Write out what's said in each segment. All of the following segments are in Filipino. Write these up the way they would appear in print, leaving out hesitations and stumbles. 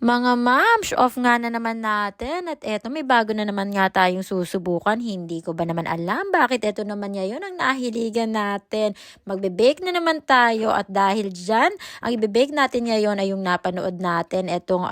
Mga mams, off nga na naman natin at eto may bago na naman nga tayong susubukan. Hindi ko ba naman alam bakit eto naman ngayon ang nahiligan natin. Magbe-bake na naman tayo at dahil dyan, ang ibe-bake natin ngayon ay yung napanood natin. Etong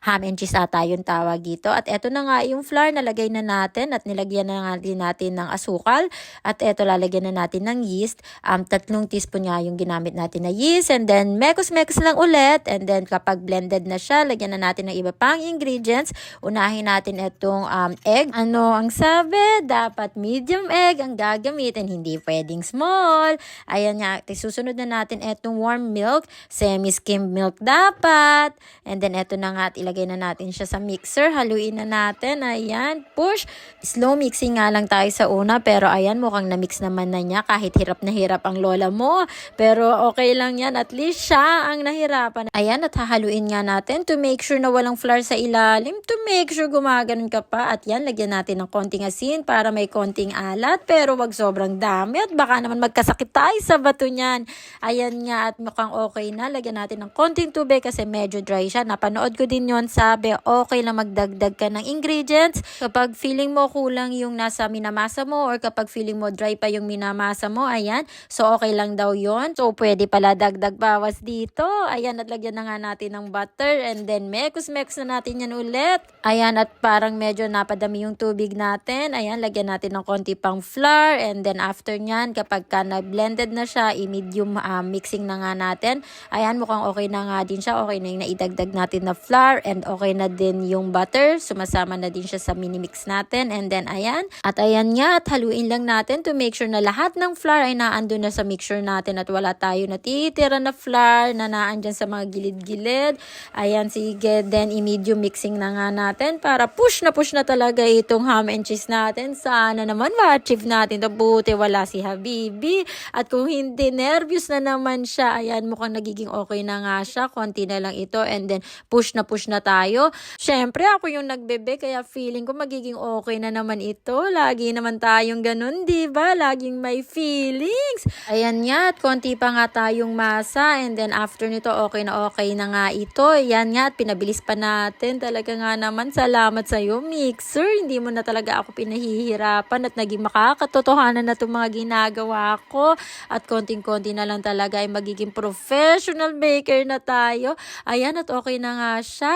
ham and cheese ata yung tawag dito. At eto na nga yung flour, nalagay na natin at nilagyan na nga din natin ng asukal. At eto lalagyan na natin ng yeast. 3 teaspoon nga yung ginamit natin na yeast and then mekos-mekos lang ulit. And then kapag blended na siya, lagyan na natin ng iba pang ingredients. Unahin natin itong egg. Ano ang sabi? Dapat medium egg ang gagamitin, hindi pwedeng small. Ayan nga, susunod na natin itong warm milk, semi-skimmed milk dapat. And then ito na nga, at ilagay na natin siya sa mixer. Haluin na natin. Ayan, push. Slow mixing nga lang tayo sa una, pero ayan, mukhang na-mix naman na niya kahit hirap na hirap ang lola mo. Pero okay lang yan, at least siya ang nahirapan. Ayan, at hahaluin nga natin to make sure na walang flour sa ilalim, to make sure gumaganon ka pa. At yan, lagyan natin ng konting asin para may konting alat, pero wag sobrang dami at baka naman magkasakit tayo sa bato niyan. Ayan nga, at mukhang okay na. Lagyan natin ng konting tubig kasi medyo dry siya. Napanood ko din yon, sabi okay lang magdagdag ka ng ingredients kapag feeling mo kulang yung nasa minamasa mo or kapag feeling mo dry pa yung minamasa mo. Ayan, so okay lang daw yon. So pwede pala dagdag bawas dito. Ayan, at lagyan na nga natin ng butter and then mekos-mekos na natin yan ulit. Ayan, at parang medyo napadami yung tubig natin. Ayan, lagyan natin ng konti pang flour and then after nyan, kapag ka na-blended na siya, i-medium mixing na nga natin. Ayan, mukhang okay na nga din siya. Okay na yung naidagdag natin na flour and okay na din yung butter. Sumasama na din siya sa mini-mix natin and then ayan. At ayan nga, at haluin lang natin to make sure na lahat ng flour ay naandun na sa mixture natin at wala tayo natitira na flour na naandyan sa mga gilid-gilid. Ayan, sige, then i-medium mixing na nga natin para push na talaga itong ham and cheese natin. Sana naman ma-achieve natin to. Buti wala si Habibi. At kung hindi, nervous na naman siya. Ayan, mukhang nagiging okay na nga siya. Konti na lang ito and then push na tayo. Syempre, ako yung nagbebe kaya feeling ko magiging okay na naman ito. Lagi naman tayong ganun, diba? Laging may feelings. Ayan nga, at konti pa nga tayong masa and then after nito okay na nga ito. Yan nga, at pinabilis pa natin. Talaga nga naman, salamat sa iyo, mixer. Hindi mo na talaga ako pinahihirapan at naging makakatotohanan na itong mga ginagawa ko. At konting-konti na lang talaga ay magiging professional baker na tayo. Ayan, at okay na nga siya.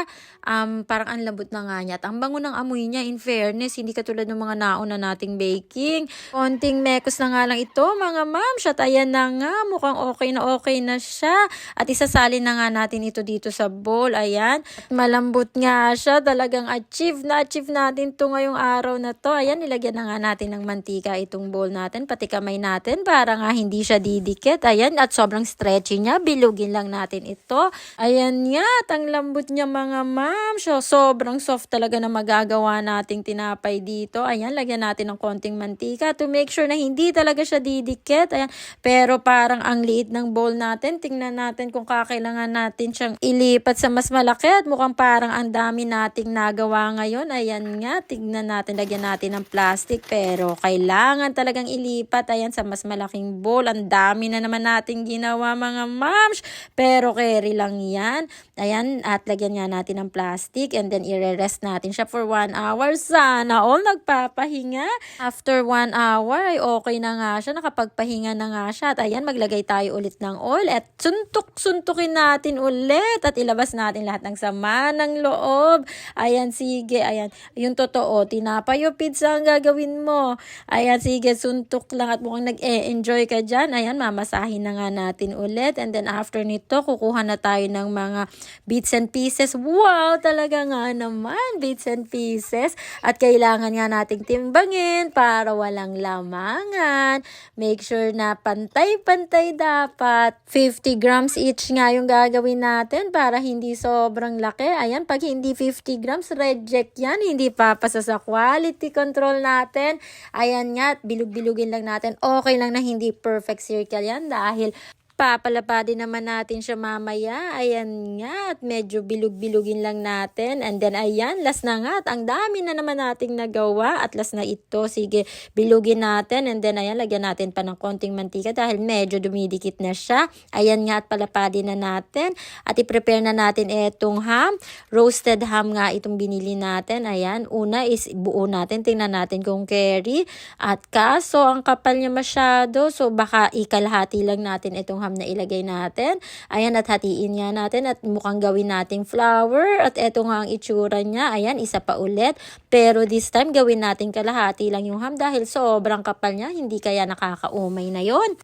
Parang ang lambot na nga niya. At ang bango ng amoy niya, in fairness, hindi katulad ng mga nauna nating baking. Konting mekos na nga lang ito, mga ma'ams. At ayan na nga, mukhang okay na siya. At isasalin na nga natin ito dito sa bowl. Ayan. At malambot nga siya. Talagang achieve natin to ngayong araw na to. Ayan, nilagyan na nga natin ng mantika itong bowl natin, pati kamay natin para nga hindi siya didikit. Ayan, at sobrang stretchy niya. Bilugin lang natin ito. Ayan nga, at ang lambot niya, mga ma'am. So, sobrang soft talaga na magagawa nating tinapay dito. Ayan, lagyan natin ng konting mantika to make sure na hindi talaga siya didikit. Ayan, pero parang ang liit ng bowl natin. Tingnan natin kung kakailangan natin siyang ilipat sa mas malaki at mukhang parang ang dami nating nagawa ngayon. Ayan nga, tignan natin, lagyan natin ng plastic pero kailangan talagang ilipat. Ayan, sa mas malaking bowl. Ang dami na naman nating ginawa, mga moms, pero carry lang yan. Ayan, at lagyan nga natin ng plastic and then i-rest natin siya for 1 hour. Sana all nagpapahinga. After 1 hour ay okay na nga siya, nakapagpahinga na nga siya. At ayan, maglagay tayo ulit ng oil at suntukin natin ulit at ilabas natin lahat ng sama ng loob. Ayan, sige, ayan, yung totoo, tinapay o pizza ang gagawin mo. Ayan, sige, suntok lang at mukhang nag-e-enjoy ka dyan. Ayan, mamasahin na nga natin ulit and then after nito, kukuha na tayo ng mga bits and pieces. Wow, talaga nga naman, bits and pieces. At kailangan nga nating timbangin para walang lamangan. Make sure na pantay-pantay dapat. 50 grams each nga yung gagawin natin para hindi sobrang laki. Ayan, pag hindi 50 grams, reject yan. Hindi papasa sa quality control natin. Ayan nga, bilug-bilugin lang natin. Okay lang na hindi perfect circle yan dahil papalapadin naman natin siya mamaya. Ayan nga, at medyo bilog-bilugin lang natin. And then ayan, last na nga, at ang dami na naman nating nagawa. At last na ito, sige, bilugin natin. And then ayan, lagyan natin pa ng konting mantika dahil medyo dumidikit na siya. Ayan nga, at palapadin na natin. At i-prepare na natin itong ham. Roasted ham nga itong binili natin. Ayan, una is buo natin. Tingnan natin kung carry. At kaso, ang kapal niya masyado. So, baka ikalahati lang natin itong ham na ilagay natin. Ayan, at hatiin nga natin at mukhang gawin nating flour. At eto nga ang itsura niya. Ayan, isa pa ulit. Pero this time, gawin natin kalahati lang yung ham dahil sobrang kapal niya. Hindi kaya nakakaumay na yon.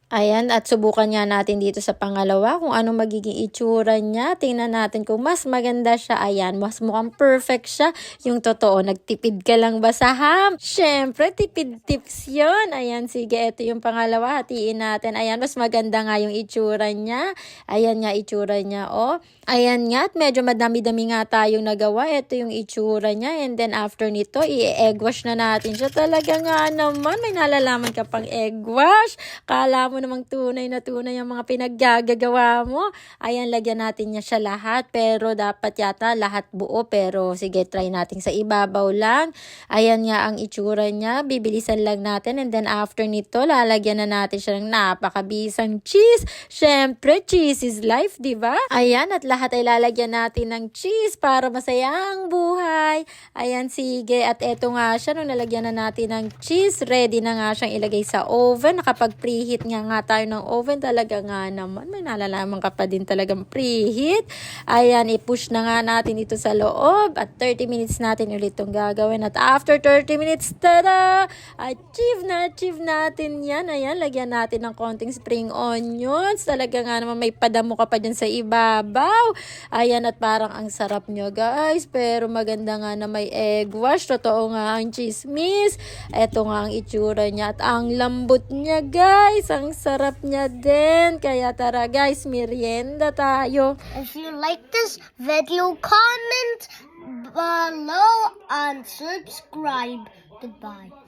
Ayan, at subukan nga natin dito sa pangalawa kung ano magiging itsura niya. Tingnan natin kung mas maganda siya. Ayan, mas mukhang perfect siya. Yung totoo, nagtipid ka lang ba sa ham? Syempre, tipid tips yun. Ayan, sige, ito yung pangalawa. Hatiin natin. Ayan, mas maganda nga yung itsura niya. Ayan nga, itsura niya, oh. Ayan nga, at medyo madami-dami nga tayong nagawa. Ito yung itsura niya. And then after nito, i-egg wash na natin siya. Talaga nga naman, may nalalaman ka pang egg wash. Kala mo namang tunay na tunay ang mga pinaggagawa mo. Ayan, lagyan natin niya siya lahat. Pero dapat yata lahat buo. Pero sige, try natin sa ibabaw lang. Ayan nga ang itsura niya. Bibilisan lang natin. And then after nito, lalagyan na natin siya ng napakabisang cheese. Syempre, cheese is life, di ba? Ayan, at lahat ay lalagyan natin ng cheese para masaya ang buhay. Ayan, sige. At eto nga siya, nung nalagyan na natin ng cheese, ready na nga siyang ilagay sa oven. Nakapag-preheat nga tayo ng oven. Talaga nga naman, may nalalaman ka pa din talagang preheat. Ayan, i-push na nga natin ito sa loob. At 30 minutes natin ulit itong gagawin. At after 30 minutes, tada! Achieve natin yan. Ayan, lagyan natin ng konting spring onions. Talaga nga naman, may padamo ka pa dyan sa ibabaw. Ayan, at parang ang sarap nyo, guys. Pero maganda nga na may egg wash. Totoo nga ang chismis. Ito nga ang itsura niya. At ang lambot niya, guys. Ang sarap niya din. Kaya tara, guys, merienda tayo. If you like this video, comment below and subscribe. Goodbye.